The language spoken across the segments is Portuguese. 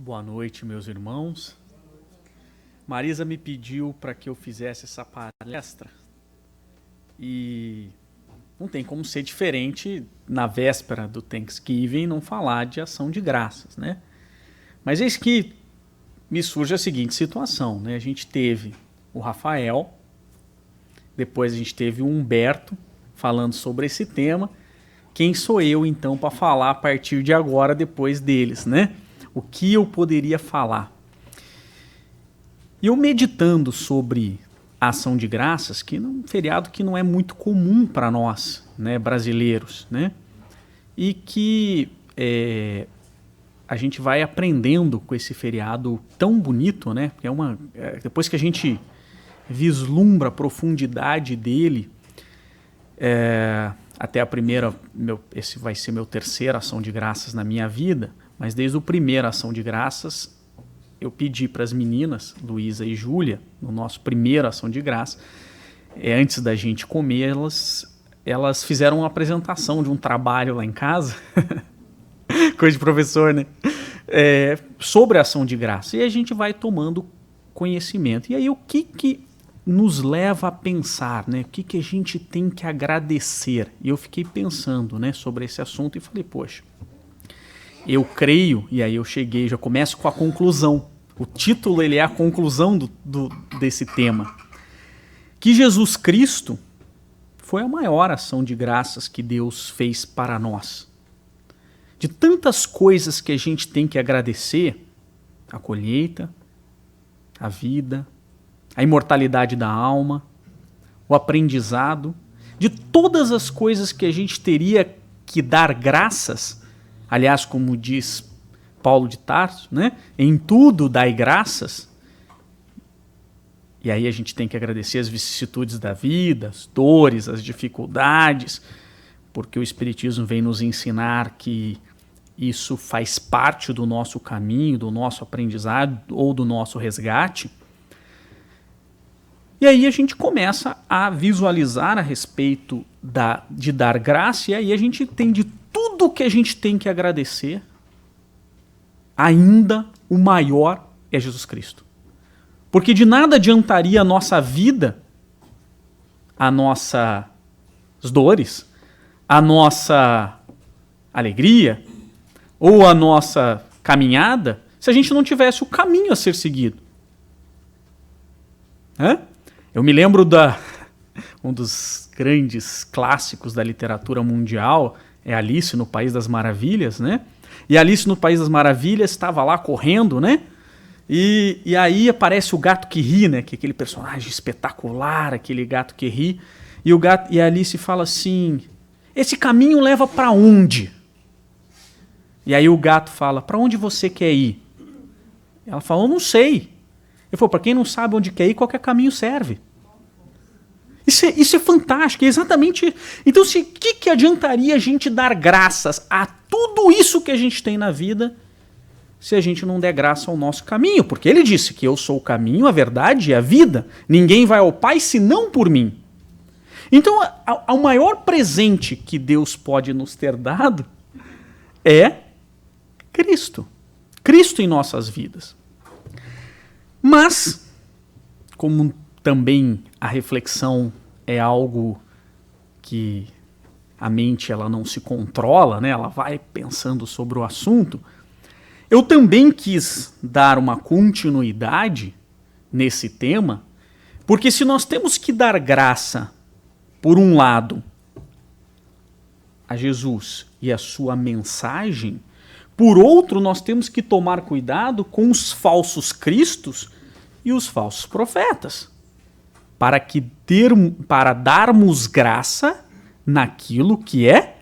Boa noite, meus irmãos. Marisa me pediu para que eu fizesse essa palestra e não tem como ser diferente na véspera do Thanksgiving não falar de ação de graças, né? Mas eis que me surge a seguinte situação, né? A gente teve o Rafael, depois a gente teve o Humberto falando sobre esse tema. Quem sou eu, então, para falar a partir de agora, depois deles, né? O que eu poderia falar? E eu meditando sobre a ação de graças, que é um feriado que não é muito comum para nós, né, brasileiros, né? E que a gente vai aprendendo com esse feriado tão bonito, né? Depois que a gente vislumbra a profundidade dele, até a primeira, esse vai ser meu terceira ação de graças na minha vida, mas desde o primeiro ação de graças, eu pedi para as meninas, Luísa e Júlia, no nosso primeiro ação de graça, antes da gente comer, elas fizeram uma apresentação de um trabalho lá em casa, coisa de professor, né? Sobre a ação de graça. E a gente vai tomando conhecimento. E aí o que nos leva a pensar, né? O que a gente tem que agradecer? E eu fiquei pensando, né, sobre esse assunto e falei, poxa, eu creio, e aí eu cheguei, já começo com a conclusão. O título ele é a conclusão desse tema. Que Jesus Cristo foi a maior ação de graças que Deus fez para nós. De tantas coisas que a gente tem que agradecer, a colheita, a vida, a imortalidade da alma, o aprendizado, de todas as coisas que a gente teria que dar graças. Aliás, como diz Paulo de Tarso, né? Em tudo dai graças. E aí a gente tem que agradecer as vicissitudes da vida, as dores, as dificuldades, porque o Espiritismo vem nos ensinar que isso faz parte do nosso caminho, do nosso aprendizado ou do nosso resgate. E aí a gente começa a visualizar a respeito de dar graça, e aí a gente entende tudo que a gente tem que agradecer, ainda o maior é Jesus Cristo. Porque de nada adiantaria a nossa vida, as nossas dores, a nossa alegria ou a nossa caminhada se a gente não tivesse o caminho a ser seguido. Eu me lembro um dos grandes clássicos da literatura mundial, é Alice no País das Maravilhas, né? E Alice no País das Maravilhas estava lá correndo, né? E aí aparece o gato que ri, né? Que é aquele personagem espetacular, aquele gato que ri. E a Alice fala assim, esse caminho leva para onde? E aí o gato fala, para onde você quer ir? Ela fala, eu não sei. Ele falou, para quem não sabe onde quer ir, qualquer caminho serve. Isso é fantástico, é exatamente... Então, o que adiantaria a gente dar graças a tudo isso que a gente tem na vida se a gente não der graça ao nosso caminho? Porque ele disse que eu sou o caminho, a verdade e a vida. Ninguém vai ao Pai senão por mim. Então, o maior presente que Deus pode nos ter dado é Cristo. Cristo em nossas vidas. Mas, como também a reflexão é algo que a mente ela não se controla, né? Ela vai pensando sobre o assunto. Eu também quis dar uma continuidade nesse tema, porque se nós temos que dar graça, por um lado, a Jesus e a sua mensagem, por outro, nós temos que tomar cuidado com os falsos cristos e os falsos profetas, para darmos graça naquilo que é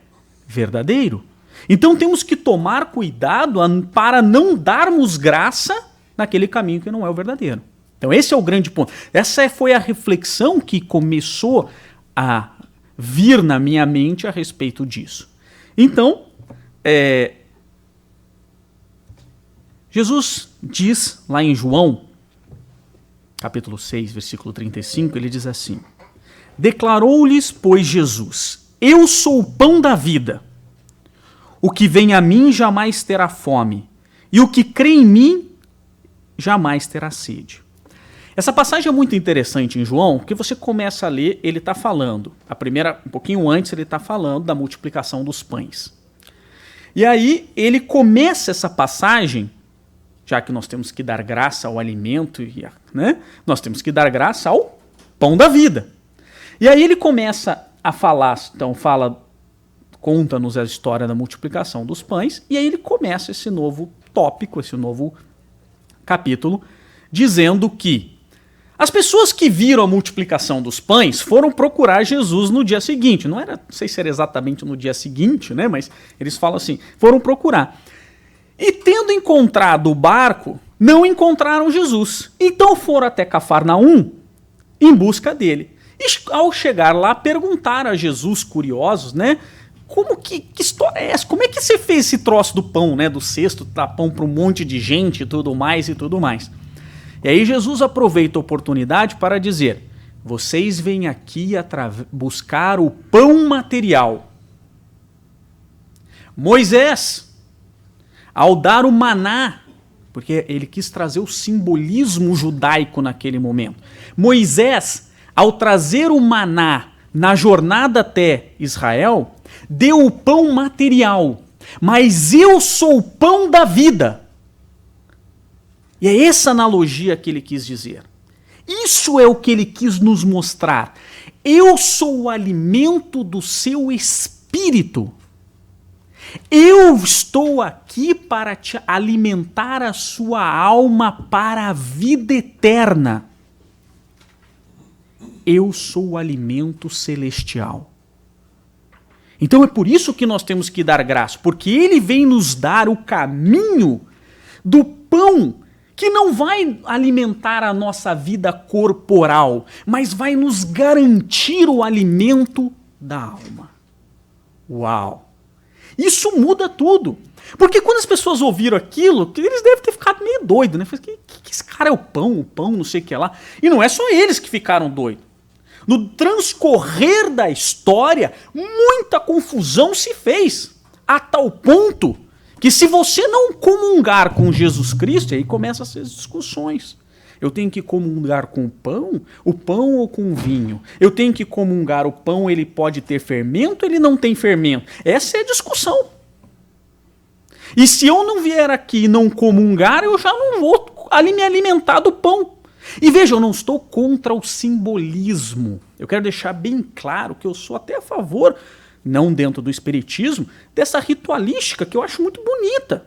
verdadeiro. Então temos que tomar cuidado para não darmos graça naquele caminho que não é o verdadeiro. Então esse é o grande ponto. Essa foi a reflexão que começou a vir na minha mente a respeito disso. Então, Jesus diz lá em João, capítulo 6, versículo 35, ele diz assim, declarou-lhes, pois, Jesus, eu sou o pão da vida. O que vem a mim jamais terá fome, e o que crê em mim jamais terá sede. Essa passagem é muito interessante em João, porque você começa a ler, ele está falando, um pouquinho antes ele está falando da multiplicação dos pães. E aí ele começa essa passagem, já que nós temos que dar graça ao alimento, né? Nós temos que dar graça ao pão da vida. E aí ele começa a falar, então conta-nos a história da multiplicação dos pães, e aí ele começa esse novo tópico, esse novo capítulo, dizendo que as pessoas que viram a multiplicação dos pães foram procurar Jesus no dia seguinte. Não sei se era exatamente no dia seguinte, né? Mas eles falam assim, foram procurar. E tendo encontrado o barco, não encontraram Jesus. Então foram até Cafarnaum em busca dele. E ao chegar lá, perguntaram a Jesus, curiosos, né? Que história é essa? Como é que você fez esse troço do pão, né? Do cesto, dar pão para um monte de gente e tudo mais. E aí Jesus aproveita a oportunidade para dizer, vocês vêm aqui buscar o pão material. Moisés, ao dar o maná, porque ele quis trazer o simbolismo judaico naquele momento. Moisés, ao trazer o maná na jornada até Israel, deu o pão material, mas eu sou o pão da vida. E é essa analogia que ele quis dizer. Isso é o que ele quis nos mostrar. Eu sou o alimento do seu espírito. Eu estou aqui para te alimentar a sua alma para a vida eterna. Eu sou o alimento celestial. Então é por isso que nós temos que dar graça, porque ele vem nos dar o caminho do pão que não vai alimentar a nossa vida corporal, mas vai nos garantir o alimento da alma. Uau! Isso muda tudo. Porque quando as pessoas ouviram aquilo, eles devem ter ficado meio doidos, né? Que esse cara é o pão, não sei o que lá. E não é só eles que ficaram doidos. No transcorrer da história, muita confusão se fez, a tal ponto que se você não comungar com Jesus Cristo, aí começam essas discussões. Eu tenho que comungar com o pão ou com o vinho? Eu tenho que comungar o pão, ele pode ter fermento, ele não tem fermento? Essa é a discussão. E se eu não vier aqui e não comungar, eu já não vou me alimentar do pão. E veja, eu não estou contra o simbolismo. Eu quero deixar bem claro que eu sou até a favor, não dentro do espiritismo, dessa ritualística que eu acho muito bonita.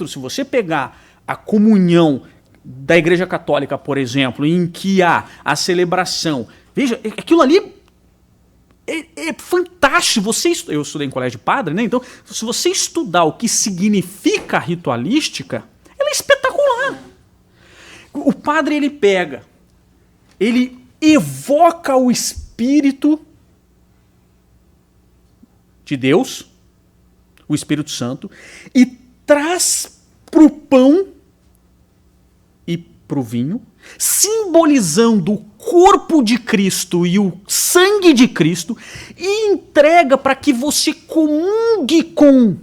Se você pegar a comunhão da Igreja Católica, por exemplo, em que há a celebração, veja, aquilo ali é fantástico. Eu estudei em colégio de padre, né? Então, se você estudar o que significa a ritualística, ela é espetacular. O padre, ele evoca o Espírito de Deus, o Espírito Santo, e traz para o pão e para o vinho, simbolizando o corpo de Cristo e o sangue de Cristo, e entrega para que você comungue com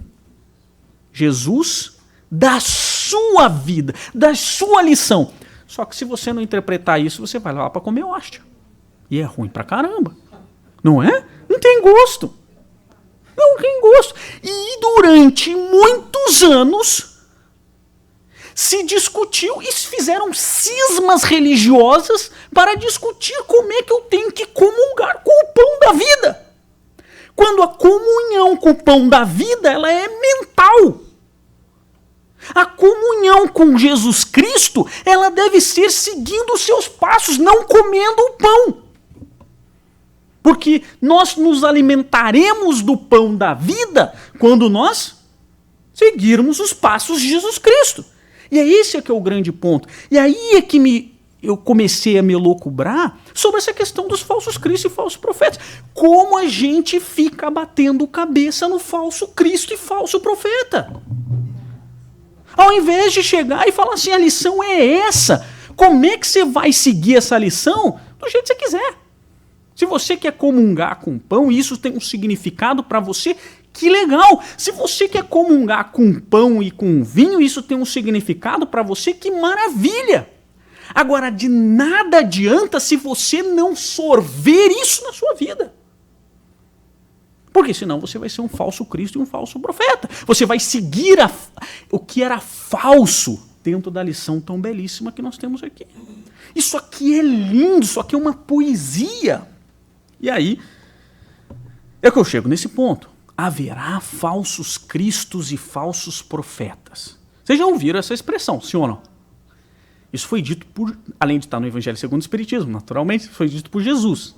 Jesus da sua vida, da sua lição. Só que se você não interpretar isso, você vai lá para comer hóstia. E é ruim pra caramba. Não é? Não tem gosto. Não tem gosto. E durante muitos anos se discutiu e se fizeram cismas religiosas para discutir como é que eu tenho que comungar com o pão da vida. Quando a comunhão com o pão da vida, ela é mental. A comunhão com Jesus Cristo, ela deve ser seguindo os seus passos, não comendo o pão. Porque nós nos alimentaremos do pão da vida quando nós seguirmos os passos de Jesus Cristo. E é esse que é o grande ponto. E aí é que eu comecei a me elocubrar sobre essa questão dos falsos cristos e falsos profetas. Como a gente fica batendo cabeça no falso Cristo e falso profeta. Ao invés de chegar e falar assim, a lição é essa. Como é que você vai seguir essa lição? Do jeito que você quiser. Se você quer comungar com pão e isso tem um significado para você, Que legal! Se você quer comungar com pão e com vinho, isso tem um significado para você, que maravilha! Agora, de nada adianta se você não sorver isso na sua vida. Porque senão você vai ser um falso Cristo e um falso profeta. Você vai seguir o que era falso dentro da lição tão belíssima que nós temos aqui. Isso aqui é lindo, isso aqui é uma poesia. E aí, é que eu chego nesse ponto. Haverá falsos cristos e falsos profetas. Vocês já ouviram essa expressão, sim ou não? Isso foi dito por, além de estar no Evangelho segundo o Espiritismo, naturalmente, foi dito por Jesus.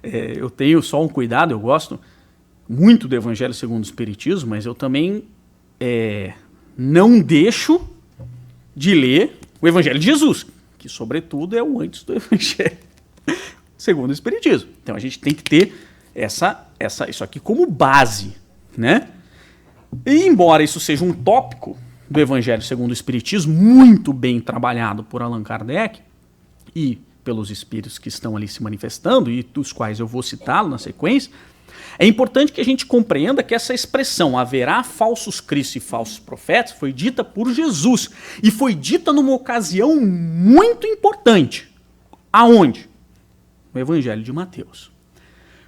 Eu tenho só um cuidado, eu gosto muito do Evangelho segundo o Espiritismo, mas eu também não deixo de ler o Evangelho de Jesus, que sobretudo é o antes do Evangelho segundo o Espiritismo. Então a gente tem que ter isso aqui como base, né? E embora isso seja um tópico do Evangelho segundo o Espiritismo, muito bem trabalhado por Allan Kardec e pelos espíritos que estão ali se manifestando, e dos quais eu vou citá-lo na sequência, é importante que a gente compreenda que essa expressão, haverá falsos cristos e falsos profetas, foi dita por Jesus, e foi dita numa ocasião muito importante. Aonde? No Evangelho de Mateus.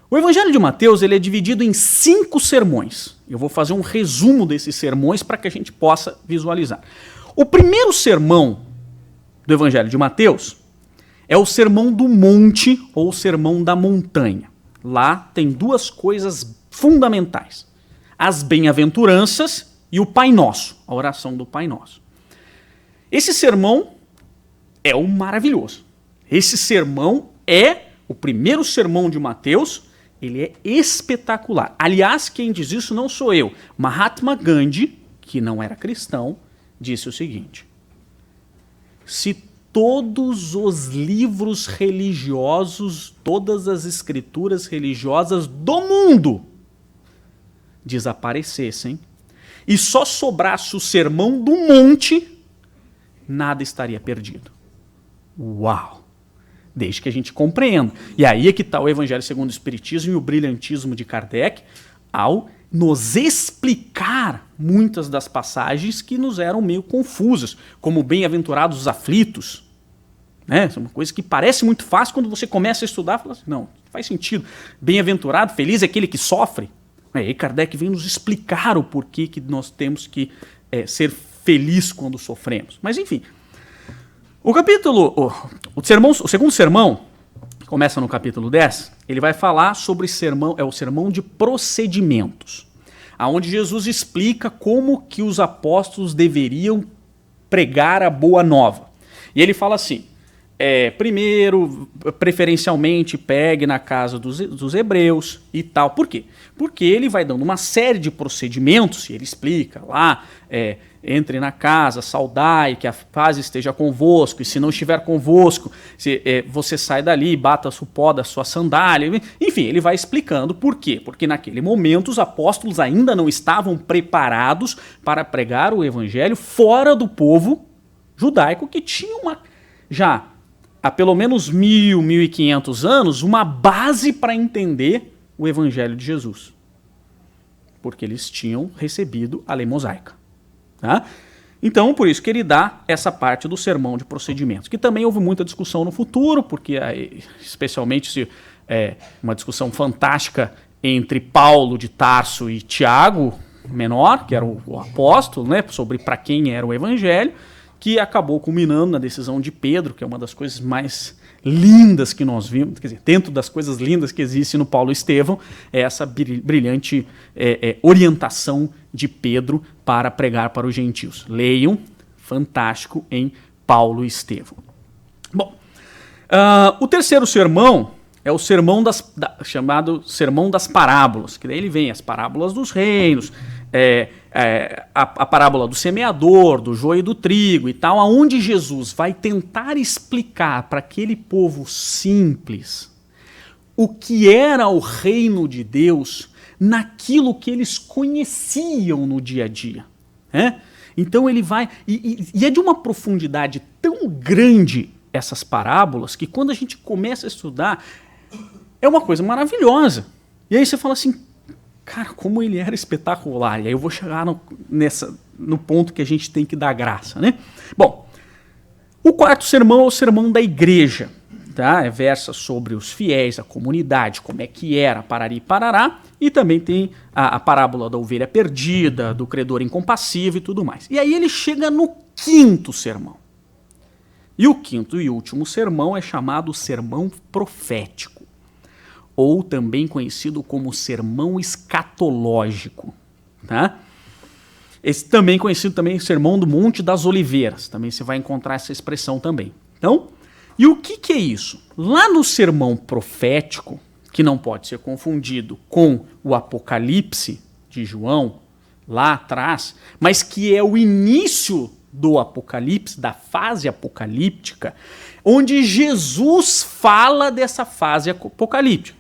O Evangelho de Mateus ele é dividido em 5 sermões. Eu vou fazer um resumo desses sermões para que a gente possa visualizar. O primeiro sermão do Evangelho de Mateus é o Sermão do Monte ou o Sermão da Montanha. Lá tem 2 coisas fundamentais: as bem-aventuranças e o Pai Nosso, a oração do Pai Nosso. Esse sermão é um maravilhoso. Esse sermão é o primeiro sermão de Mateus. Ele é espetacular. Aliás, quem diz isso não sou eu. Mahatma Gandhi, que não era cristão, disse o seguinte: se todos os livros religiosos, todas as escrituras religiosas do mundo desaparecessem e só sobrasse o Sermão do Monte, nada estaria perdido. Uau! Desde que a gente compreenda. E aí é que está o Evangelho segundo o Espiritismo e o brilhantismo de Kardec ao nos explicar muitas das passagens que nos eram meio confusas, como bem-aventurados os aflitos. Né? É uma coisa que parece muito fácil quando você começa a estudar, fala assim, não faz sentido. Bem-aventurado, feliz é aquele que sofre. Aí Kardec vem nos explicar o porquê que nós temos que ser felizes quando sofremos. Mas enfim, o segundo sermão, que começa no capítulo 10, ele vai falar sobre o sermão de procedimentos, aonde Jesus explica como que os apóstolos deveriam pregar a boa nova. E ele fala assim, primeiro, preferencialmente, pegue na casa dos hebreus e tal. Por quê? Porque ele vai dando uma série de procedimentos, e ele explica lá, entre na casa, saudai, que a paz esteja convosco, e se não estiver convosco, você sai dali, bata o pó da sua sandália. Enfim, ele vai explicando por quê. Porque naquele momento os apóstolos ainda não estavam preparados para pregar o evangelho fora do povo judaico, que tinha já há pelo menos 1.500 anos, uma base para entender o evangelho de Jesus. Porque eles tinham recebido a lei mosaica. Tá? Então, por isso que ele dá essa parte do sermão de procedimentos, que também houve muita discussão no futuro, porque especialmente uma discussão fantástica entre Paulo de Tarso e Tiago Menor, que era o apóstolo, né, sobre para quem era o evangelho, que acabou culminando na decisão de Pedro, que é uma das coisas mais lindas que nós vimos, quer dizer, dentro das coisas lindas que existe no Paulo Estevão, é essa brilhante orientação de Pedro para pregar para os gentios. Leiam, fantástico, em Paulo Estevão. Bom, o terceiro sermão é o sermão chamado Sermão das Parábolas, que daí ele vem as parábolas dos reinos, a parábola do semeador, do joio e do trigo e tal, aonde Jesus vai tentar explicar para aquele povo simples o que era o reino de Deus naquilo que eles conheciam no dia a dia. Então ele vai... E é de uma profundidade tão grande essas parábolas que quando a gente começa a estudar é uma coisa maravilhosa. E aí você fala assim, Cara, como ele era espetacular. E aí eu vou chegar no ponto que a gente tem que dar graça, né? Bom, o quarto sermão é o sermão da igreja. Tá? Versa sobre os fiéis, a comunidade, como é que era, parari parará. E também tem a parábola da ovelha perdida, do credor incompassível e tudo mais. E aí ele chega no quinto sermão. E o quinto e último sermão é chamado sermão profético, ou também conhecido como sermão escatológico. Tá? Esse também conhecido também sermão do Monte das Oliveiras. Também você vai encontrar essa expressão também. Então, e o que é isso? Lá no sermão profético, que não pode ser confundido com o Apocalipse de João, lá atrás, mas que é o início do Apocalipse, da fase apocalíptica, onde Jesus fala dessa fase apocalíptica,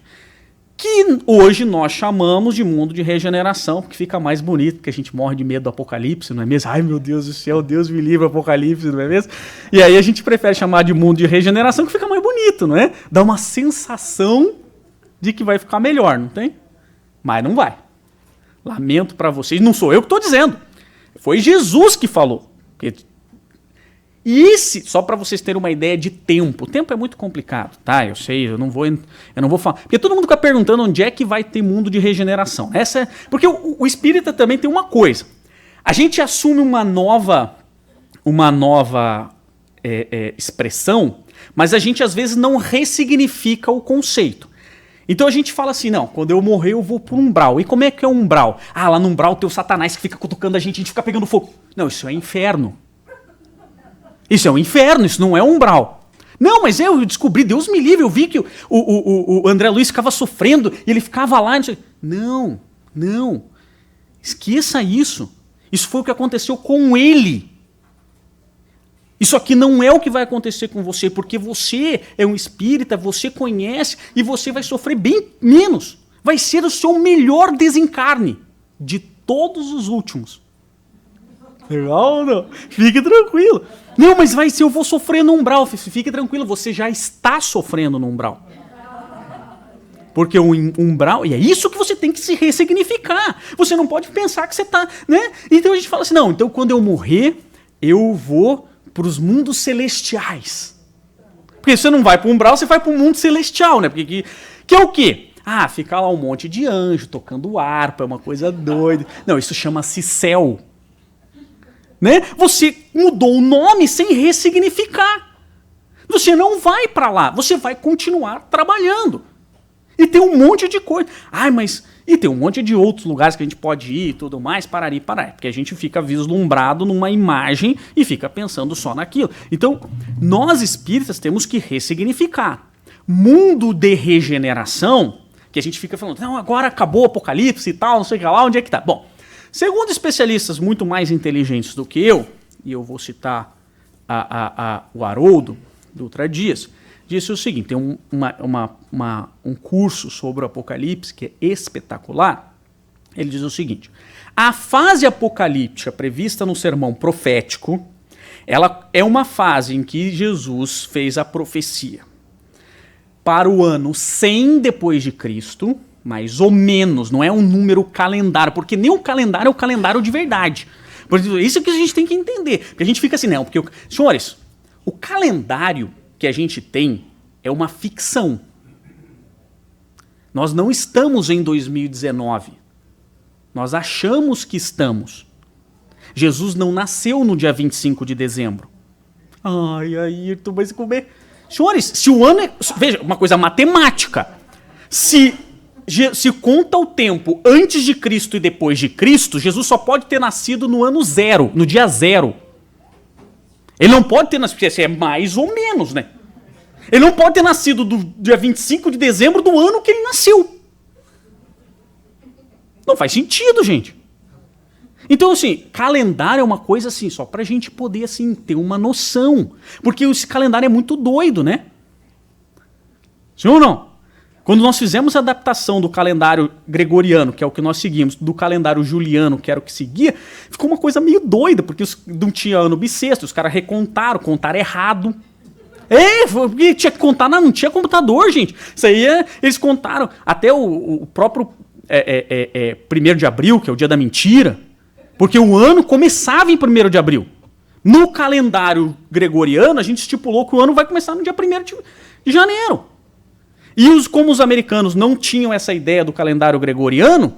que hoje nós chamamos de mundo de regeneração, porque fica mais bonito, porque a gente morre de medo do Apocalipse, não é mesmo? Ai, meu Deus do céu, Deus me livre do Apocalipse, não é mesmo? E aí a gente prefere chamar de mundo de regeneração, que fica mais bonito, não é? Dá uma sensação de que vai ficar melhor, não tem? Mas não vai. Lamento para vocês, não sou eu que estou dizendo. Foi Jesus que falou. E só para vocês terem uma ideia de tempo. O tempo é muito complicado, tá? Eu sei, eu não vou falar. Porque todo mundo fica perguntando onde é que vai ter mundo de regeneração. Porque o espírita também tem uma coisa. A gente assume uma nova expressão, mas a gente às vezes não ressignifica o conceito. Então a gente fala assim, não, quando eu morrer eu vou pro umbral. E como é que é o umbral? Ah, lá no umbral tem o Satanás que fica cutucando a gente fica pegando fogo. Não, isso é inferno. Isso é um inferno, isso não é um umbral. Não, mas eu descobri, Deus me livre, eu vi que o André Luiz ficava sofrendo e ele ficava lá. Não, esqueça isso. Isso foi o que aconteceu com ele. Isso aqui não é o que vai acontecer com você, porque você é um espírita, você conhece e você vai sofrer bem menos. Vai ser o seu melhor desencarne de todos os últimos. Legal, não? Fique tranquilo. Não, mas eu vou sofrer no umbral. Fique tranquilo, você já está sofrendo no umbral. Porque o umbral, e é isso que você tem que se ressignificar. Você não pode pensar que você está, né? Então a gente fala assim, não, então quando eu morrer, eu vou para os mundos celestiais. Porque você não vai para o umbral, você vai para o mundo celestial, né? Porque que é o quê? Ah, fica lá um monte de anjo tocando harpa, é uma coisa doida. Não, isso chama-se céu. Né? Você mudou o nome sem ressignificar. Você não vai para lá, você vai continuar trabalhando. E tem um monte de coisa. E tem um monte de outros lugares que a gente pode ir e tudo mais, parari. Porque a gente fica vislumbrado numa imagem e fica pensando só naquilo. Então, nós espíritas temos que ressignificar. Mundo de regeneração, que a gente fica falando, não, agora acabou o Apocalipse e tal, não sei o que lá, onde é que tá? Bom, segundo especialistas muito mais inteligentes do que eu, e eu vou citar o Haroldo Dutra Dias, disse o seguinte, tem um curso sobre o Apocalipse que é espetacular. Ele diz o seguinte, a fase apocalíptica prevista no sermão profético, ela é uma fase em que Jesus fez a profecia para o ano 100 depois de Cristo, mais ou menos, não é um número calendário, porque nem o calendário é o calendário de verdade. Por isso que a gente tem que entender, porque a gente fica assim, não, porque, senhores, o calendário que a gente tem é uma ficção. Nós não estamos em 2019. Nós achamos que estamos. Jesus não nasceu no dia 25 de dezembro. Ai, Ayrton, vai se comer. Senhores, se o ano é... Veja, uma coisa matemática. Se conta o tempo antes de Cristo e depois de Cristo, Jesus só pode ter nascido no ano zero, no dia zero. Ele não pode ter nascido, porque é mais ou menos, né? Ele não pode ter nascido do dia 25 de dezembro do ano que ele nasceu. Não faz sentido, gente. Então, assim, calendário é uma coisa assim, só pra gente poder, assim, ter uma noção. Porque esse calendário é muito doido, né? Sim ou não? Quando nós fizemos a adaptação do calendário gregoriano, que é o que nós seguimos, do calendário juliano, que era o que seguia, ficou uma coisa meio doida, porque não tinha ano bissexto, os caras contaram errado. Porque tinha que contar, não tinha computador, gente. Isso aí, eles contaram, até o próprio 1º de abril, que é o dia da mentira, porque o ano começava em 1º de abril. No calendário gregoriano, a gente estipulou que o ano vai começar no dia 1º de janeiro. E como os americanos não tinham essa ideia do calendário gregoriano,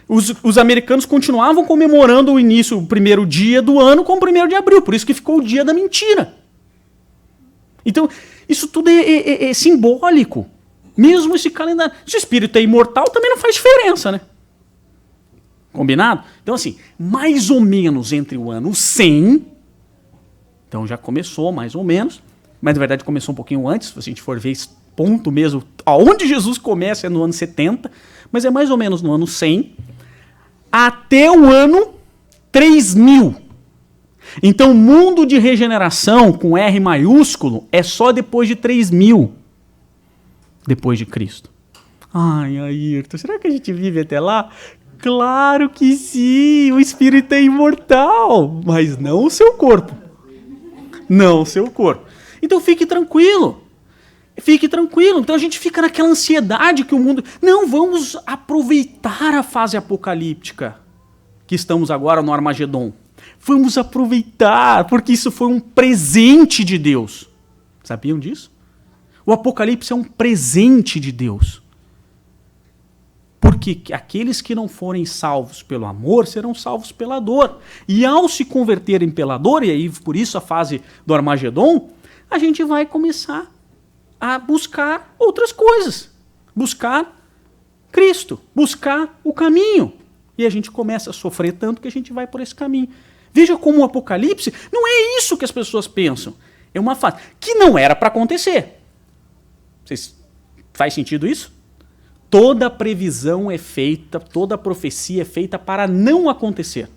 os americanos continuavam comemorando o início, o primeiro dia do ano, como 1º de abril. Por isso que ficou o dia da mentira. Então, isso tudo é simbólico. Mesmo esse calendário. Se o espírito é imortal, também não faz diferença, né? Combinado? Então, assim, mais ou menos entre o ano 100, então já começou mais ou menos, mas na verdade começou um pouquinho antes, se a gente for ver esse ponto mesmo, aonde Jesus começa é no ano 70, mas é mais ou menos no ano 100, até o ano 3000. Então, o mundo de regeneração, com R maiúsculo, é só depois de 3000, depois de Cristo. Ai, Ayrton, será que a gente vive até lá? Claro que sim, o espírito é imortal, mas não o seu corpo. Não o seu corpo. Então, fique tranquilo. Fique tranquilo. Então, a gente fica naquela ansiedade que o mundo... Não, vamos aproveitar a fase apocalíptica que estamos agora no Armagedon. Vamos aproveitar, porque isso foi um presente de Deus. Sabiam disso? O Apocalipse é um presente de Deus. Porque aqueles que não forem salvos pelo amor serão salvos pela dor. E ao se converterem pela dor, e aí por isso a fase do Armagedon, a gente vai começar a buscar outras coisas. Buscar Cristo, buscar o caminho. E a gente começa a sofrer tanto que a gente vai por esse caminho. Veja como o Apocalipse não é isso que as pessoas pensam. É uma fase que não era para acontecer. Faz sentido isso? Toda previsão é feita, toda profecia é feita para não acontecer.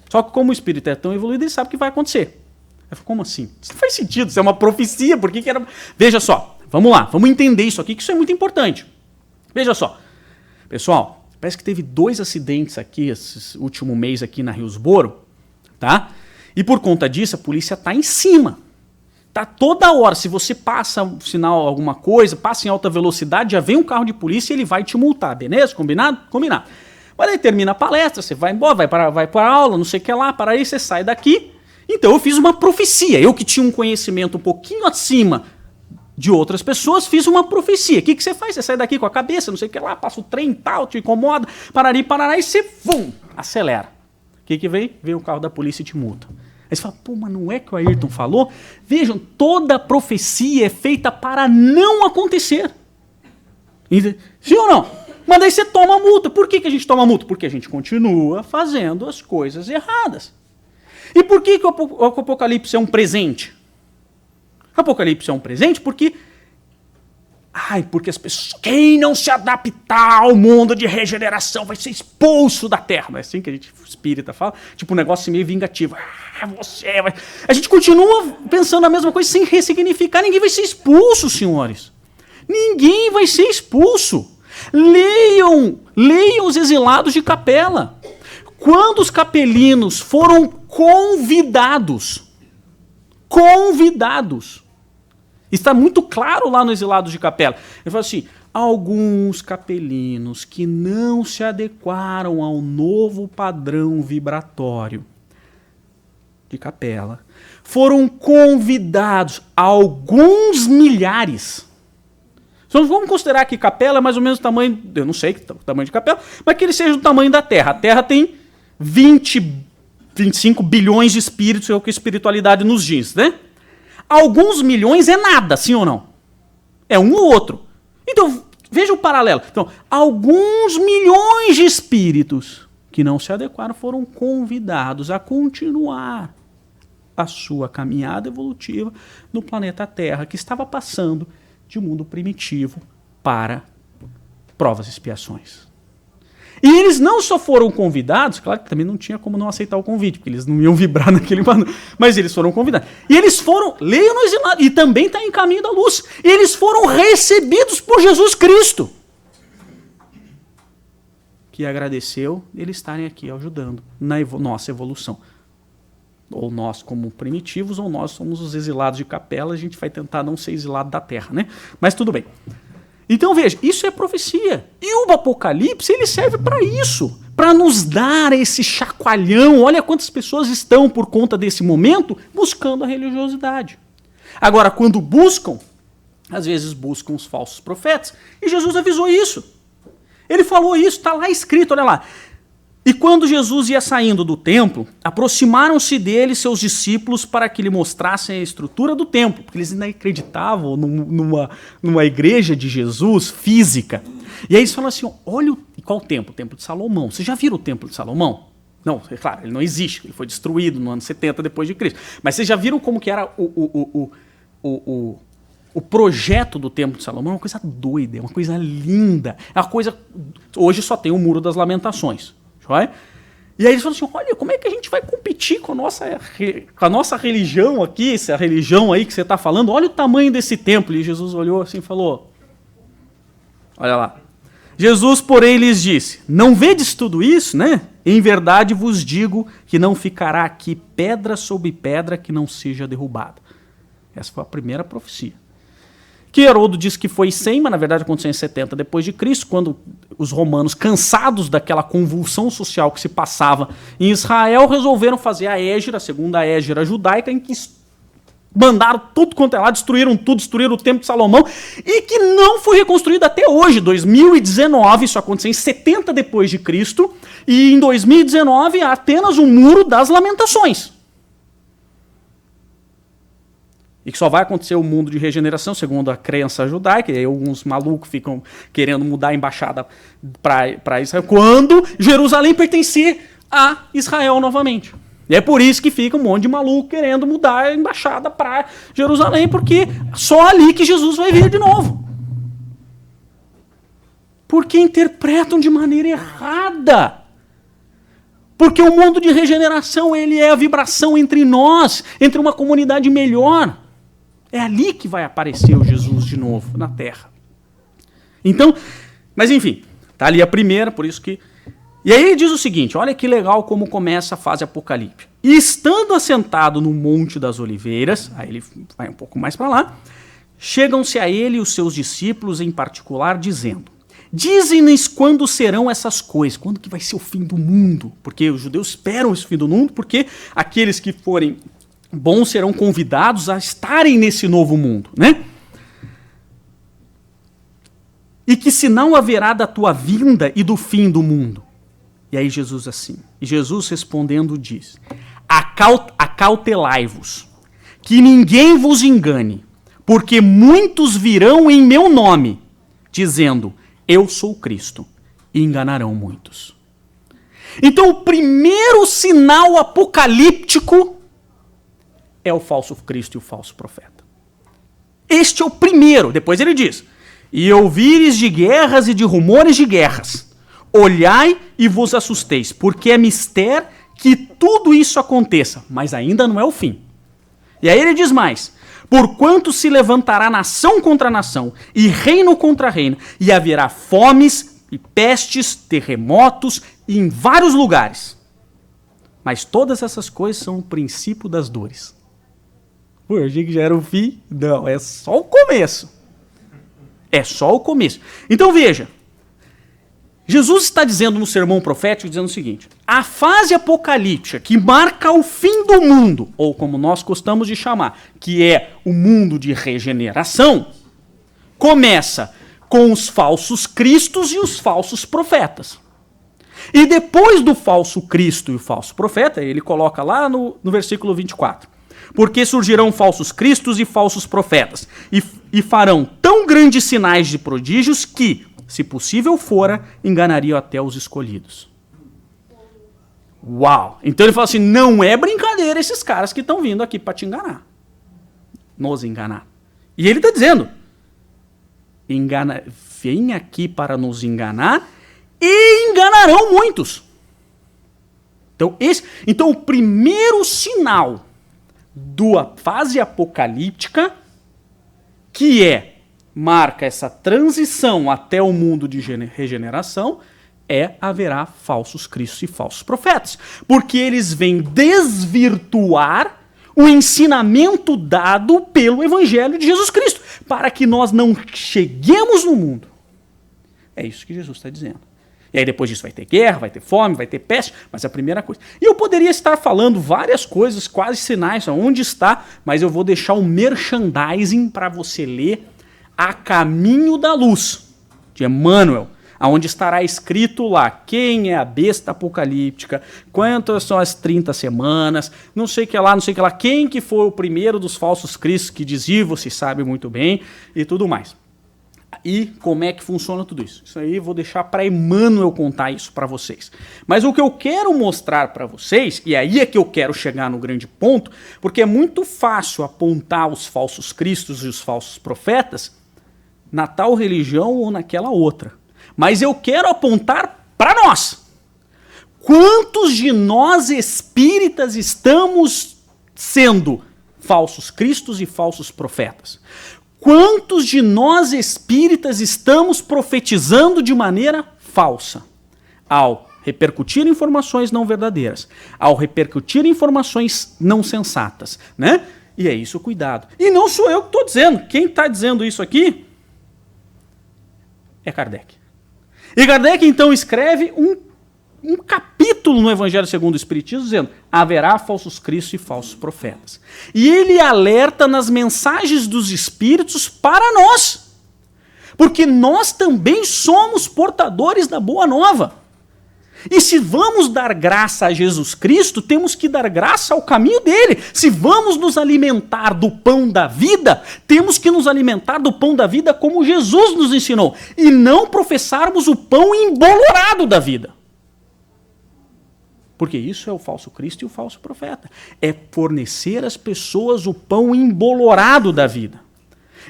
Só que como o espírito é tão evoluído, ele sabe que vai acontecer. Como assim? Isso não faz sentido, isso é uma profecia, por que era... Veja só, vamos lá, vamos entender isso aqui, que isso é muito importante. Veja só, pessoal, parece que teve 2 acidentes aqui, esse último mês aqui na Hillsboro, tá? E por conta disso, a polícia está em cima. Tá toda hora, se você passa um sinal, alguma coisa, passa em alta velocidade, já vem um carro de polícia e ele vai te multar, beleza? Combinado? Combinado. Mas aí termina a palestra, você vai embora, vai para a aula, não sei o que lá, para aí você sai daqui. Então eu fiz uma profecia, eu que tinha um conhecimento um pouquinho acima de outras pessoas, fiz uma profecia. O que você faz? Você sai daqui com a cabeça, não sei o que lá, passa o trem tal, te incomoda, parari, e você, acelera. O que vem? Vem o carro da polícia e te multa. Aí você fala, pô, mas não é que o Ayrton falou? Vejam, toda profecia é feita para não acontecer. Sim ou não? Mas daí você toma multa. Por que a gente toma multa? Porque a gente continua fazendo as coisas erradas. E por que o Apocalipse é um presente? O Apocalipse é um presente porque... porque as pessoas... Quem não se adaptar ao mundo de regeneração vai ser expulso da terra. Não é assim que a gente espírita fala? Tipo um negócio meio vingativo. Você vai... A gente continua pensando a mesma coisa sem ressignificar. Ninguém vai ser expulso, senhores. Ninguém vai ser expulso. Leiam os exilados de Capela. Quando os capelinos foram convidados, está muito claro lá no Exilados de Capela. Ele fala assim, alguns capelinos que não se adequaram ao novo padrão vibratório de Capela foram convidados, alguns milhares. Então vamos considerar que Capela é mais ou menos o tamanho, eu não sei o tamanho de Capela, mas que ele seja do tamanho da Terra. A Terra tem 25 bilhões de espíritos, é o que a espiritualidade nos diz, né? Alguns milhões é nada, sim ou não? É um ou outro. Então, veja o paralelo. Então, alguns milhões de espíritos que não se adequaram foram convidados a continuar a sua caminhada evolutiva no planeta Terra, que estava passando de mundo primitivo para provas e expiações. E eles não só foram convidados, claro que também não tinha como não aceitar o convite, porque eles não iam vibrar naquele momento, mas eles foram convidados. E eles foram, leiam no Exilado, e também está em Caminho da Luz, eles foram recebidos por Jesus Cristo, que agradeceu eles estarem aqui ajudando na nossa evolução. Ou nós como primitivos, ou nós somos os exilados de Capela, a gente vai tentar não ser exilado da Terra, né? Mas tudo bem. Então veja, isso é profecia. E o Apocalipse, ele serve para isso, para nos dar esse chacoalhão. Olha quantas pessoas estão, por conta desse momento, buscando a religiosidade. Agora, quando buscam, às vezes buscam os falsos profetas. E Jesus avisou isso. Ele falou isso, está lá escrito, olha lá. E quando Jesus ia saindo do templo, aproximaram-se dele seus discípulos para que lhe mostrassem a estrutura do templo, porque eles ainda acreditavam numa igreja de Jesus física. E aí eles falam assim, olha qual templo? O templo de Salomão. Vocês já viram o templo de Salomão? Não, é claro, ele não existe, ele foi destruído no ano 70 depois de Cristo. Mas vocês já viram como que era o projeto do templo de Salomão? É uma coisa doida, é uma coisa linda. É uma coisa... Hoje só tem o Muro das Lamentações. E aí eles falam assim, olha, como é que a gente vai competir com a nossa religião aqui, essa religião aí que você está falando? Olha o tamanho desse templo. E Jesus olhou assim e falou, olha lá. Jesus, porém, lhes disse, não vedes tudo isso, né? Em verdade vos digo que não ficará aqui pedra sobre pedra que não seja derrubada. Essa foi a primeira profecia. Que Herodo diz que foi 100, mas na verdade aconteceu em 70 depois de Cristo, quando os romanos, cansados daquela convulsão social que se passava em Israel, resolveram fazer a Égira, a segunda Égira judaica, em que mandaram tudo quanto é lá, destruíram tudo, destruíram o templo de Salomão, e que não foi reconstruído até hoje, 2019, isso aconteceu em 70 depois de Cristo, e em 2019 apenas o Muro das Lamentações. E que só vai acontecer o mundo de regeneração, segundo a crença judaica, e aí alguns malucos ficam querendo mudar a embaixada para Israel, quando Jerusalém pertencer a Israel novamente. E é por isso que fica um monte de maluco querendo mudar a embaixada para Jerusalém, porque só ali que Jesus vai vir de novo. Porque interpretam de maneira errada. Porque o mundo de regeneração, ele é a vibração entre nós, entre uma comunidade melhor. É ali que vai aparecer o Jesus de novo, na Terra. Então, mas enfim, tá ali a primeira, por isso que... E aí ele diz o seguinte, olha que legal como começa a fase apocalíptica. E estando assentado no Monte das Oliveiras, aí ele vai um pouco mais para lá, chegam-se a ele os seus discípulos em particular, dizendo, dizem-nos quando serão essas coisas, quando que vai ser o fim do mundo, porque os judeus esperam esse fim do mundo, porque aqueles que forem bons serão convidados a estarem nesse novo mundo, né? E que sinal haverá da tua vinda e do fim do mundo? E aí Jesus assim, e Jesus respondendo diz, acautelai-vos, que ninguém vos engane, porque muitos virão em meu nome, dizendo, eu sou Cristo, e enganarão muitos. Então o primeiro sinal apocalíptico é o falso Cristo e o falso profeta. Este é o primeiro. Depois ele diz, e ouvires de guerras e de rumores de guerras, olhai e vos assusteis, porque é mister que tudo isso aconteça, mas ainda não é o fim. E aí ele diz mais, porquanto se levantará nação contra nação, e reino contra reino, e haverá fomes e pestes, terremotos, em vários lugares. Mas todas essas coisas são o princípio das dores. Pô, eu achei que já era o fim. Não, é só o começo. É só o começo. Então veja, Jesus está dizendo no sermão profético, dizendo o seguinte, a fase apocalíptica que marca o fim do mundo, ou como nós gostamos de chamar, que é o mundo de regeneração, começa com os falsos cristos e os falsos profetas. E depois do falso Cristo e o falso profeta, ele coloca lá no versículo 24, porque surgirão falsos cristos e falsos profetas, e farão tão grandes sinais de prodígios que, se possível fora, enganariam até os escolhidos. Uau! Então ele fala assim, não é brincadeira esses caras que estão vindo aqui para te enganar. Nos enganar. E ele está dizendo, vem aqui para nos enganar e enganarão muitos. Então o primeiro sinal da fase apocalíptica, que marca essa transição até o mundo de regeneração, haverá falsos cristos e falsos profetas. Porque eles vêm desvirtuar o ensinamento dado pelo Evangelho de Jesus Cristo, para que nós não cheguemos no mundo. É isso que Jesus está dizendo. E aí depois disso vai ter guerra, vai ter fome, vai ter peste, mas é a primeira coisa. E eu poderia estar falando várias coisas, quase sinais, onde está, mas eu vou deixar o merchandising para você ler A Caminho da Luz, de Emmanuel, onde estará escrito lá quem é a besta apocalíptica, quantas são as 30 semanas, não sei o que lá, quem que foi o primeiro dos falsos cristos que dizia, você sabe muito bem, e tudo mais. E como é que funciona tudo isso? Isso aí eu vou deixar para Emmanuel contar isso para vocês. Mas o que eu quero mostrar para vocês, e aí é que eu quero chegar no grande ponto, porque é muito fácil apontar os falsos cristos e os falsos profetas na tal religião ou naquela outra. Mas eu quero apontar para nós. Quantos de nós espíritas estamos sendo falsos cristos e falsos profetas? Quantos de nós espíritas estamos profetizando de maneira falsa? Ao repercutir informações não verdadeiras, ao repercutir informações não sensatas, né? E é isso, cuidado. E não sou eu que estou dizendo. Quem está dizendo isso aqui é Kardec. E Kardec, então, escreve um capítulo no Evangelho segundo o Espiritismo, dizendo: haverá falsos cristos e falsos profetas. E ele alerta nas mensagens dos Espíritos para nós. Porque nós também somos portadores da Boa Nova. E se vamos dar graça a Jesus Cristo, temos que dar graça ao caminho dele. Se vamos nos alimentar do pão da vida, temos que nos alimentar do pão da vida como Jesus nos ensinou. E não professarmos o pão embolorado da vida. Porque isso é o falso Cristo e o falso profeta. É fornecer às pessoas o pão embolorado da vida.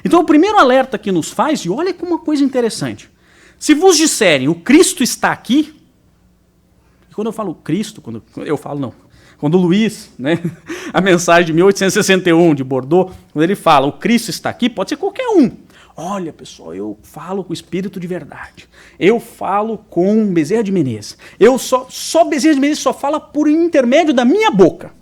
Então o primeiro alerta que nos faz, e olha como uma coisa interessante. Se vos disserem, o Cristo está aqui, e quando eu falo Cristo, quando o Luiz, né, a mensagem de 1861 de Bordeaux, quando ele fala, o Cristo está aqui, pode ser qualquer um. Olha, pessoal, eu falo com o Espírito de Verdade. Eu falo com Bezerra de Menezes. Só Bezerra de Menezes só fala por intermédio da minha boca.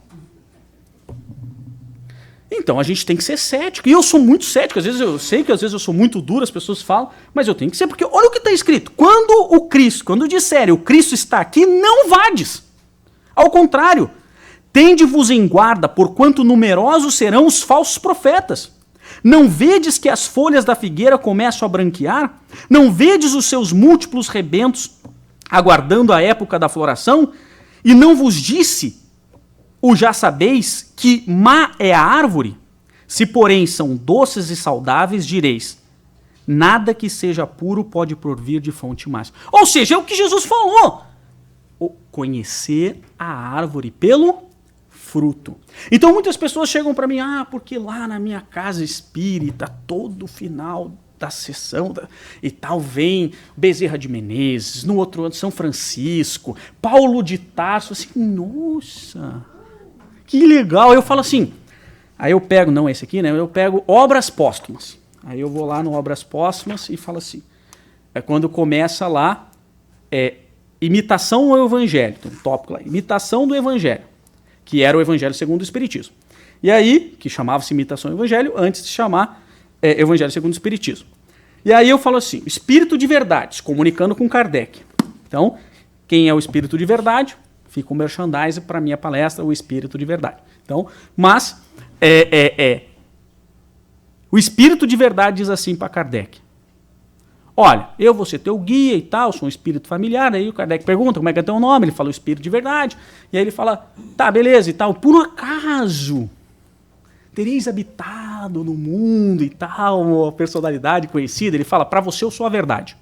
Então a gente tem que ser cético. E eu sou muito cético. Às vezes eu sei que às vezes eu sou muito duro, as pessoas falam, mas eu tenho que ser, porque olha o que está escrito. Quando disserem o Cristo está aqui, não vades. Ao contrário, tende-vos em guarda, porquanto numerosos serão os falsos profetas. Não vedes que as folhas da figueira começam a branquear? Não vedes os seus múltiplos rebentos aguardando a época da floração? E não vos disse, o já sabeis, que má é a árvore? Se, porém, são doces e saudáveis, direis, nada que seja puro pode provir de fonte mais. Ou seja, é o que Jesus falou. Conhecer a árvore pelo fruto. Então muitas pessoas chegam para mim, porque lá na minha casa espírita, todo final da sessão e tal, vem Bezerra de Menezes, no outro ano São Francisco, Paulo de Tarso, assim, nossa, que legal. Eu falo assim, aí eu pego, não esse aqui, né? Eu pego Obras Póstumas. Aí eu vou lá no Obras Póstumas e falo assim, é quando começa lá, imitação ao Evangelho, tem um tópico lá, imitação do Evangelho, que era o Evangelho segundo o Espiritismo. E aí, que chamava-se imitação ao Evangelho, antes de chamar Evangelho segundo o Espiritismo. E aí eu falo assim, Espírito de Verdade, se comunicando com Kardec. Então, quem é o Espírito de Verdade? Fica um merchandising para a minha palestra, o Espírito de Verdade. Então, mas, o Espírito de Verdade diz assim para Kardec, olha, eu vou ser teu guia e tal, sou um espírito familiar. Aí o Kardec pergunta como é que é teu nome, ele fala o Espírito de Verdade. E aí ele fala, tá, beleza e tal. Por acaso tereis habitado no mundo e tal, uma personalidade conhecida? Ele fala, para você eu sou a verdade.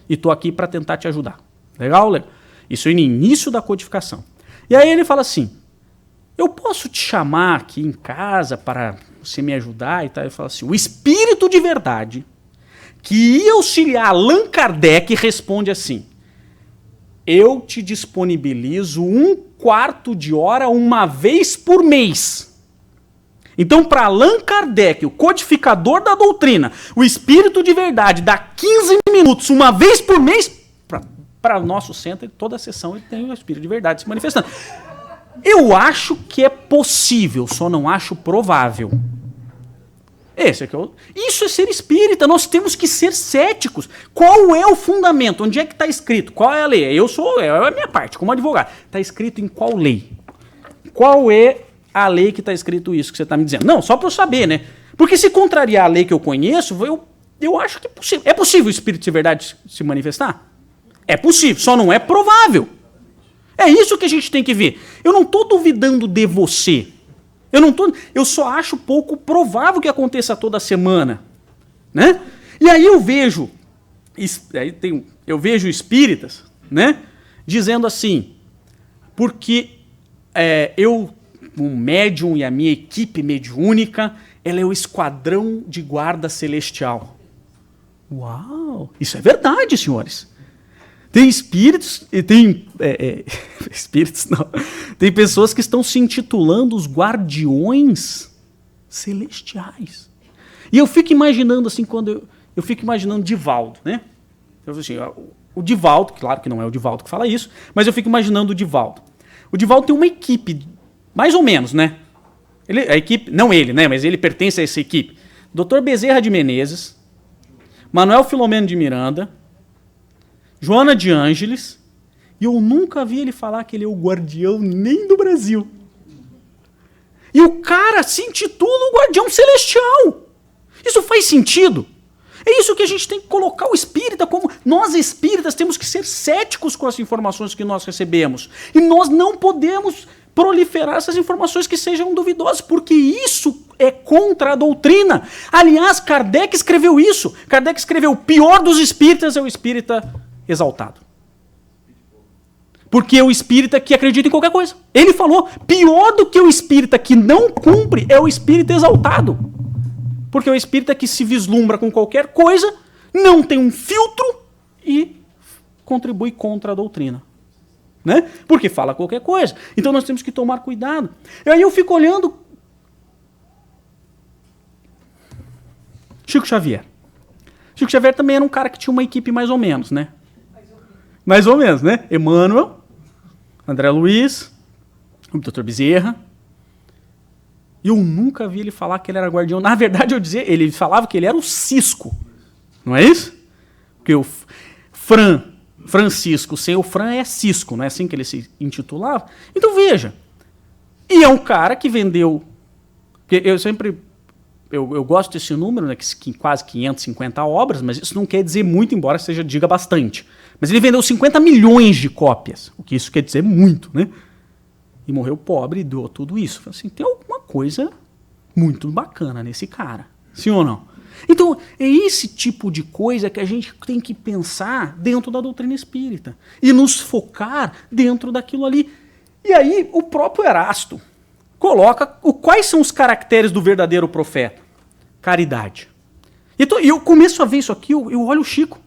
E tô aqui para tentar te ajudar. Legal, Léo? Isso é no início da codificação. E aí ele fala assim, eu posso te chamar aqui em casa para você me ajudar e tal? Ele fala assim, o Espírito de Verdade que ia auxiliar Allan Kardec responde assim, eu te disponibilizo 1/4 de hora uma vez por mês. Então, para Allan Kardec, o codificador da doutrina, o Espírito de Verdade, dá 15 minutos uma vez por mês, para o nosso centro, toda a sessão ele tem o Espírito de Verdade se manifestando. Eu acho que é possível, só não acho provável. Esse é que Isso é ser espírita, nós temos que ser céticos. Qual é o fundamento? Onde é que está escrito? Qual é a lei? É a minha parte, como advogado. Está escrito em qual lei? Qual é a lei que está escrito isso que você está me dizendo? Não, só para eu saber, né? Porque se contrariar a lei que eu conheço, eu acho que é possível. É possível o espírito de verdade se manifestar? É possível, só não é provável. É isso que a gente tem que ver. Eu não estou duvidando de você. Eu só acho pouco provável que aconteça toda semana, né? E aí eu vejo espíritas, né, dizendo assim, porque o médium e a minha equipe mediúnica, ela é o esquadrão de guarda celestial. Uau! Isso é verdade, senhores. Tem espíritos e tem espíritos não. Tem pessoas que estão se intitulando os guardiões celestiais. E eu fico imaginando assim, eu fico imaginando Divaldo, né? Assim, o Divaldo, claro que não é o Divaldo que fala isso, mas eu fico imaginando o Divaldo. O Divaldo tem uma equipe, mais ou menos, né? A equipe, não ele, né? Mas ele pertence a essa equipe. Dr. Bezerra de Menezes, Manuel Filomeno de Miranda, Joana de Ângeles, e eu nunca vi ele falar que ele é o guardião nem do Brasil. E o cara se intitula o guardião celestial. Isso faz sentido? É isso que a gente tem que colocar o espírita como... Nós espíritas temos que ser céticos com as informações que nós recebemos. E nós não podemos proliferar essas informações que sejam duvidosas, porque isso é contra a doutrina. Aliás, Kardec escreveu isso. Kardec escreveu: o pior dos espíritas é o espírita exaltado. Porque o espírita que acredita em qualquer coisa. Ele falou, pior do que o espírita que não cumpre é o espírita exaltado. Porque é o espírita que se vislumbra com qualquer coisa, não tem um filtro e contribui contra a doutrina. Né? Porque fala qualquer coisa. Então nós temos que tomar cuidado. E aí eu fico olhando Chico Xavier. Chico Xavier também era um cara que tinha uma equipe mais ou menos, né? Mais ou menos, né? Emmanuel, André Luiz, o Dr. Bezerra. E eu nunca vi ele falar que ele era guardião. Na verdade, ele falava que ele era o Cisco. Não é isso? Porque o Francisco, sem o Fran é Cisco, não é assim que ele se intitulava? Então veja. E é um cara que vendeu... Eu gosto desse número, né, que quase 550 obras, mas isso não quer dizer muito, embora diga bastante. Mas ele vendeu 50 milhões de cópias, o que isso quer dizer muito, né? E morreu pobre e doou tudo isso. Assim, tem alguma coisa muito bacana nesse cara, sim ou não? Então, é esse tipo de coisa que a gente tem que pensar dentro da doutrina espírita e nos focar dentro daquilo ali. E aí, o próprio Erasto coloca quais são os caracteres do verdadeiro profeta. Caridade. Então, eu começo a ver isso aqui, eu olho o Chico.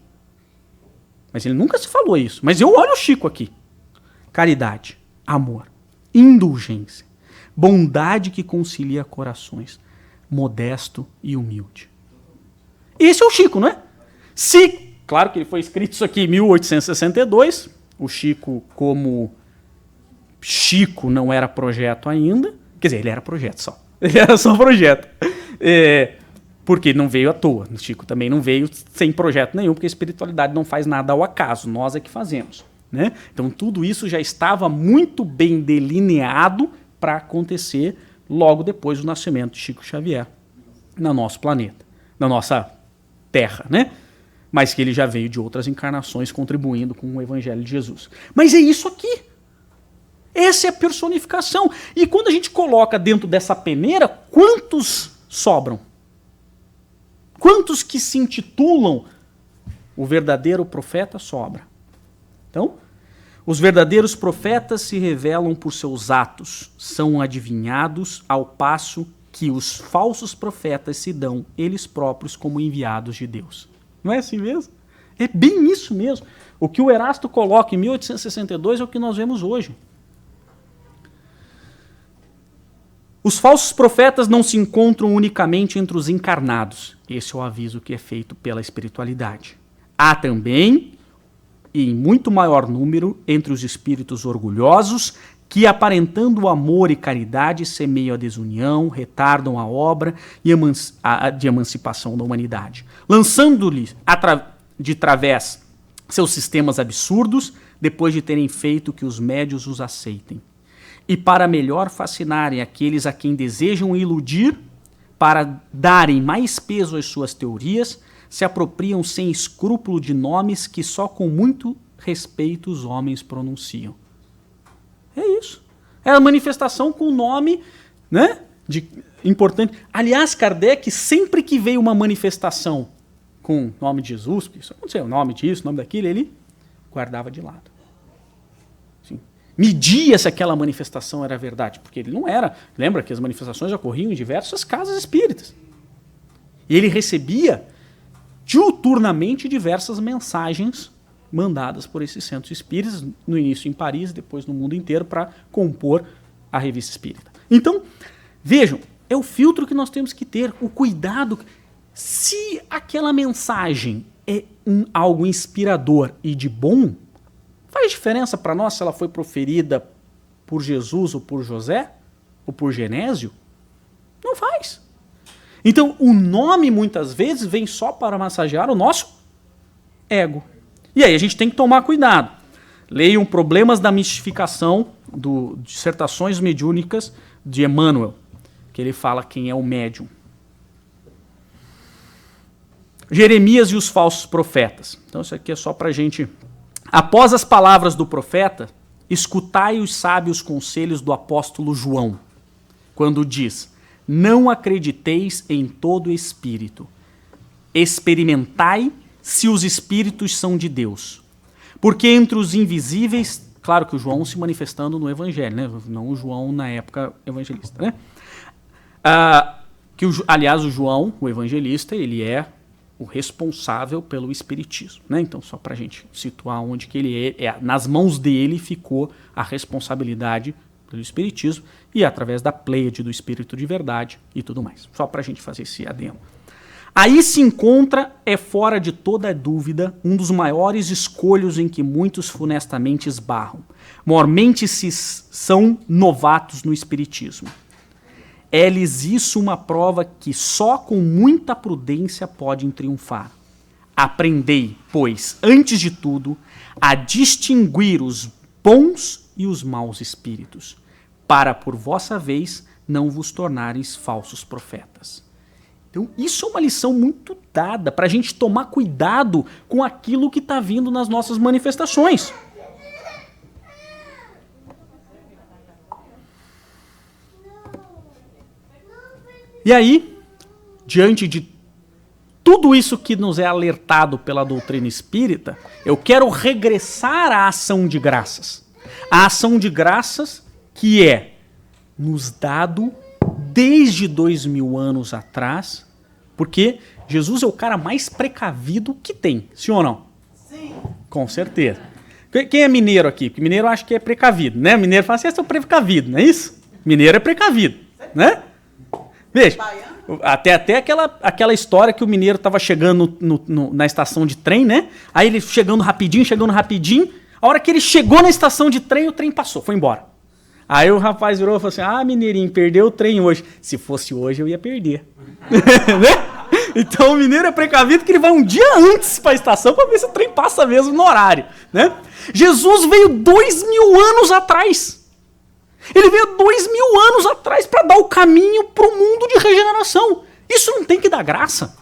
Mas ele nunca se falou isso. Mas eu olho o Chico aqui. Caridade, amor, indulgência, bondade que concilia corações, modesto e humilde. Esse é o Chico, não é? Claro que ele foi escrito isso aqui em 1862. O Chico, como Chico não era projeto ainda, quer dizer, ele era projeto só. Ele era só projeto. Porque não veio à toa. O Chico também não veio sem projeto nenhum, porque a espiritualidade não faz nada ao acaso, nós é que fazemos. Né? Então tudo isso já estava muito bem delineado para acontecer logo depois do nascimento de Chico Xavier no nosso planeta, na nossa Terra, né? Mas que ele já veio de outras encarnações contribuindo com o Evangelho de Jesus. Mas é isso aqui. Essa é a personificação. E quando a gente coloca dentro dessa peneira, quantos sobram? Quantos que se intitulam o verdadeiro profeta sobra? Então, os verdadeiros profetas se revelam por seus atos, são adivinhados ao passo que os falsos profetas se dão eles próprios como enviados de Deus. Não é assim mesmo? É bem isso mesmo. O que o Erasto coloca em 1862 é o que nós vemos hoje. Os falsos profetas não se encontram unicamente entre os encarnados. Esse é o aviso que é feito pela espiritualidade. Há também, e em muito maior número, entre os espíritos orgulhosos, que aparentando amor e caridade semeiam a desunião, retardam a obra de emancipação da humanidade, lançando-lhe de través seus sistemas absurdos, depois de terem feito que os médios os aceitem. E para melhor fascinarem aqueles a quem desejam iludir, para darem mais peso às suas teorias, se apropriam sem escrúpulo de nomes que só com muito respeito os homens pronunciam. É isso. É a manifestação com o nome, né, importante. Aliás, Kardec, sempre que veio uma manifestação com o nome de Jesus, isso aconteceu, o nome disso, o nome daquilo, ele guardava de lado. Sim. Media se aquela manifestação era verdade, porque ele não era. Lembra que as manifestações ocorriam em diversas casas espíritas. E ele recebia diuturnamente diversas mensagens mandadas por esses centros espíritas, no início em Paris, depois no mundo inteiro, para compor a revista espírita. Então, vejam, é o filtro que nós temos que ter, o cuidado. Se aquela mensagem é algo inspirador e de bom, faz diferença para nós se ela foi proferida por Jesus ou por José ou por Genésio? Não faz. Então, o nome muitas vezes vem só para massagear o nosso ego. E aí a gente tem que tomar cuidado. Leiam Problemas da Mistificação, Dissertações Mediúnicas, de Emmanuel, que ele fala quem é o médium. Jeremias e os falsos profetas. Então isso aqui é só para a gente... Após as palavras do profeta, escutai os sábios conselhos do apóstolo João, quando diz: não acrediteis em todo espírito, experimentai se os espíritos são de Deus. Porque entre os invisíveis, claro que o João se manifestando no evangelho, né? Não o João na época evangelista, né? Aliás, o João, o evangelista, ele é o responsável pelo espiritismo, né? Então, só para a gente situar onde que ele é, nas mãos dele ficou a responsabilidade pelo espiritismo e através da pleiade do espírito de verdade e tudo mais. Só para a gente fazer esse adendo. Aí se encontra, é fora de toda dúvida, um dos maiores escolhos em que muitos funestamente esbarram. Mormente são novatos no espiritismo. É-lhes isso uma prova que só com muita prudência podem triunfar. Aprendei, pois, antes de tudo, a distinguir os bons e os maus espíritos, para, por vossa vez, não vos tornareis falsos profetas. Então, isso é uma lição muito dada para a gente tomar cuidado com aquilo que está vindo nas nossas manifestações. E aí, diante de tudo isso que nos é alertado pela doutrina espírita, eu quero regressar à ação de graças. A ação de graças que é nos dado desde 2000 anos atrás, porque Jesus é o cara mais precavido que tem, sim ou não? Sim. Com certeza. Quem é mineiro aqui? Porque mineiro acha que é precavido, né? Mineiro fala assim, eu sou precavido, não é isso? Mineiro é precavido, né? Veja, até aquela história que o mineiro estava chegando na estação de trem, né? Aí ele chegando rapidinho, a hora que ele chegou na estação de trem, o trem passou, foi embora. Aí o rapaz virou e falou assim, mineirinho, perdeu o trem hoje. Se fosse hoje, eu ia perder. Né? Então o mineiro é precavido que ele vai um dia antes para a estação para ver se o trem passa mesmo no horário. Né? Jesus veio 2000 anos atrás. Ele veio 2000 anos atrás para dar o caminho para o mundo de regeneração. Isso não tem que dar graça.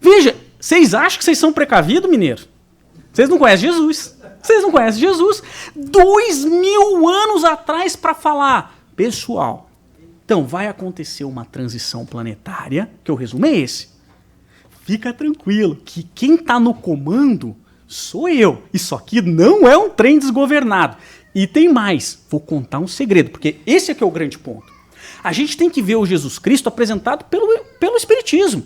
Veja, vocês acham que vocês são precavidos, mineiro? Vocês não conhecem Jesus. Vocês não conhecem Jesus? 2000 anos atrás para falar, pessoal, então vai acontecer uma transição planetária, que o resumo é esse. Fica tranquilo, que quem está no comando sou eu. Isso aqui não é um trem desgovernado. E tem mais, vou contar um segredo, porque esse aqui é o grande ponto. A gente tem que ver o Jesus Cristo apresentado pelo Espiritismo.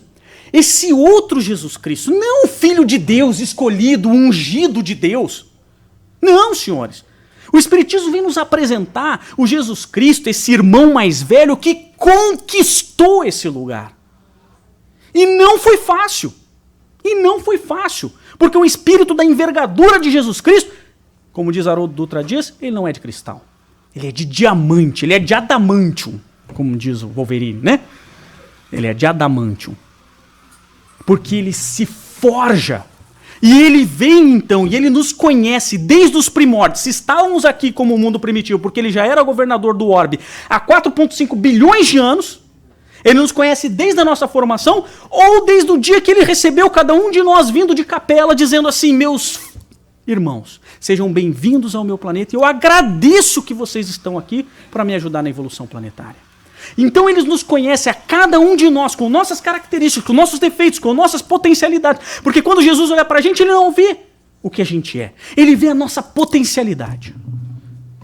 Esse outro Jesus Cristo, não o Filho de Deus escolhido, ungido de Deus. Não, senhores. O Espiritismo vem nos apresentar o Jesus Cristo, esse irmão mais velho que conquistou esse lugar. E não foi fácil. Porque o Espírito da envergadura de Jesus Cristo Como diz Haroldo Dutra Dias, ele não é de cristal. Ele é de diamante, ele é de adamantium, como diz o Wolverine, né? Ele é de adamantium. Porque ele se forja. E ele vem então, e ele nos conhece desde os primórdios. Se estávamos aqui como o mundo primitivo, porque ele já era governador do orbe há 4,5 bilhões de anos, ele nos conhece desde a nossa formação, ou desde o dia que ele recebeu cada um de nós vindo de capela, dizendo assim, meus irmãos, sejam bem-vindos ao meu planeta, e eu agradeço que vocês estão aqui para me ajudar na evolução planetária. Então eles nos conhecem a cada um de nós, com nossas características, com nossos defeitos, com nossas potencialidades. Porque quando Jesus olha para a gente, ele não vê o que a gente é. Ele vê a nossa potencialidade.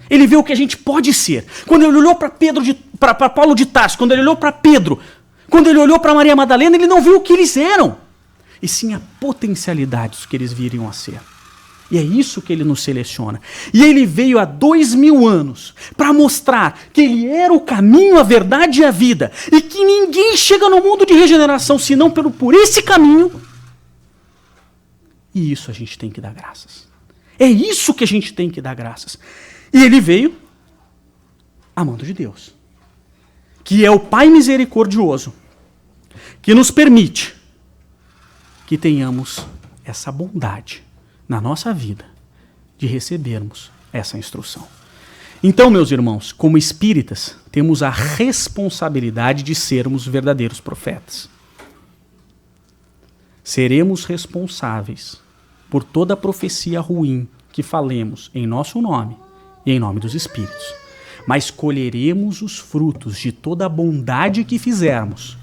Ele vê o que a gente pode ser. Quando ele olhou para Paulo de Tarso, quando ele olhou para Pedro, quando ele olhou para Maria Madalena, ele não viu o que eles eram, e sim a potencialidade que eles viriam a ser. E é isso que ele nos seleciona. E ele veio há 2000 anos para mostrar que ele era o caminho, a verdade e a vida. E que ninguém chega no mundo de regeneração senão por esse caminho. E isso a gente tem que dar graças. É isso que a gente tem que dar graças. E ele veio amando de Deus, que é o Pai misericordioso, que nos permite que tenhamos essa bondade na nossa vida, de recebermos essa instrução. Então, meus irmãos, como espíritas, temos a responsabilidade de sermos verdadeiros profetas. Seremos responsáveis por toda profecia ruim que falemos em nosso nome e em nome dos espíritos. Mas colheremos os frutos de toda a bondade que fizermos,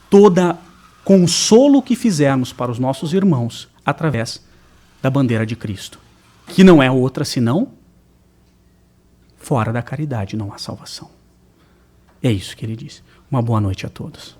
todo consolo que fizermos para os nossos irmãos, através da bandeira de Cristo, que não é outra senão fora da caridade não há salvação. É isso que ele diz. Uma boa noite a todos.